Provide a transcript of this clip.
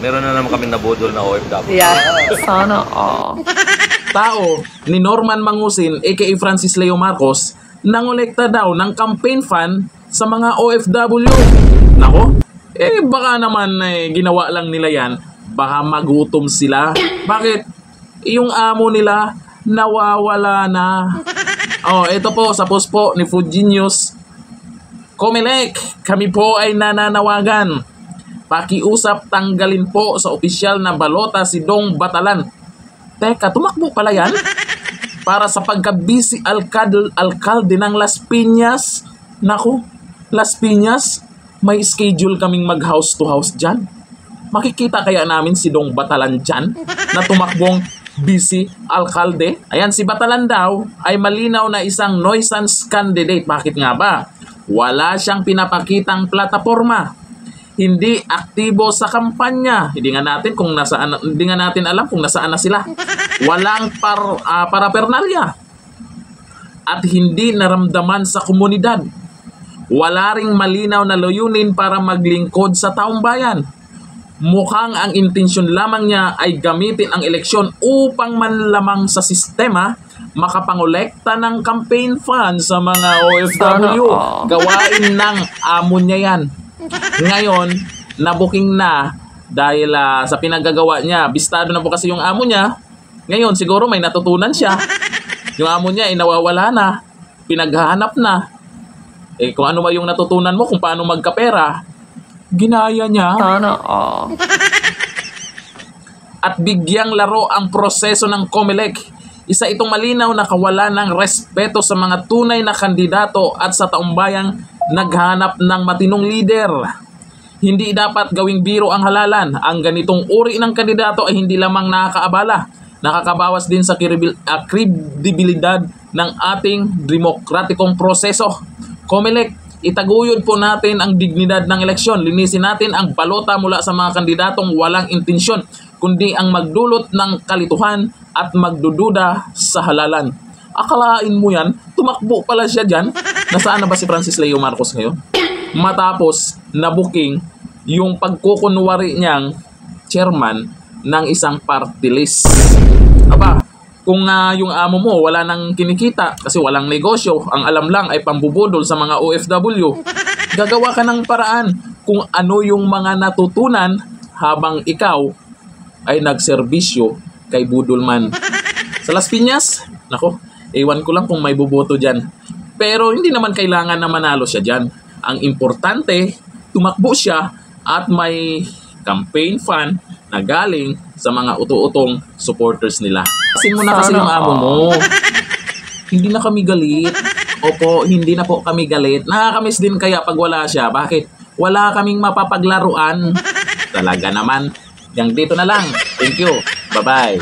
Meron na naman kami nabudol na OFW. Yeah. Sana all. Tao ni Norman Mangusin aka Francis Leo Marcos nangolekta daw ng campaign fund sa mga OFW. Nako, baka naman ginawa lang nila yan. Baka magutom sila. Bakit? Yung amo nila nawawala na. Ito po sa post po ni Food Genius. Comelec, kami po ay nananawagan. Pakiusap tanggalin po sa opisyal na balota si Dong Batalan. Teka, tumakbo pala yan? Para sa pagka-busy alkalde ng Las Piñas. Naku, Las Piñas, may schedule kaming mag-house to house dyan. Makikita kaya namin si Dong Batalan dyan na tumakbong busy alkalde? Ayan, si Batalan daw ay malinaw na isang nuisance candidate. Bakit nga ba? Wala siyang pinapakitang plataforma. Hindi aktibo sa kampanya. Hindi nga natin alam kung nasaan na sila. Walang parapernalya. At hindi naramdaman sa komunidad. Wala ring malinaw na layunin para maglingkod sa taong bayan. Mukhang ang intensyon lamang niya ay gamitin ang eleksyon upang manlamang sa sistema, makapangolekta ng campaign fund sa mga OFW. Gawain ng amo niya yan. Ngayon, nabuking na dahil sa pinagagawa niya. Bistado na po kasi yung amo niya. Ngayon, siguro may natutunan siya. Yung amo niya ay nawawala na. Pinaghahanap na. Kung ano ba yung natutunan mo kung paano magkapera, ginaya niya. Sana all. At bigyang laro ang proseso ng Comelec. Isa itong malinaw na kawalan ng respeto sa mga tunay na kandidato at sa taumbayang naghanap ng matinong lider. Hindi dapat gawing biro ang halalan. Ang ganitong uri ng kandidato ay hindi lamang nakakaabala, nakakabawas din sa kredibilidad ng ating demokratikong proseso. Comelec, itaguyod po natin ang dignidad ng eleksyon. Linisin natin ang balota mula sa mga kandidatong walang intensyon, kundi ang magdulot ng kalituhan at magdududa sa halalan. Akalain mo yan, tumakbo pala siya dyan. Nasaan na ba si Francis Leo Marcos ngayon? Matapos nabuking yung pagkukunwari niyang chairman ng isang party list. Aba, kung yung amo mo wala nang kinikita kasi walang negosyo, ang alam lang ay pambubudol sa mga OFW, gagawa ka ng paraan kung ano yung mga natutunan habang ikaw ay nagserbisyo kay budolman. Sa Las Piñas, nako, ewan ko lang kung may buboto dyan. Pero hindi naman kailangan na manalo siya dyan. Ang importante, tumakbo siya at may campaign fund na galing sa mga uto-utong supporters nila. Kasin mo na kasi yung amo mo. Hindi na kami galit. Opo, hindi na po kami galit. Nakakamiss din kaya pag wala siya. Bakit? Wala kaming mapapaglaruan. Talaga naman. Yang dito na lang. Thank you. Bye-bye.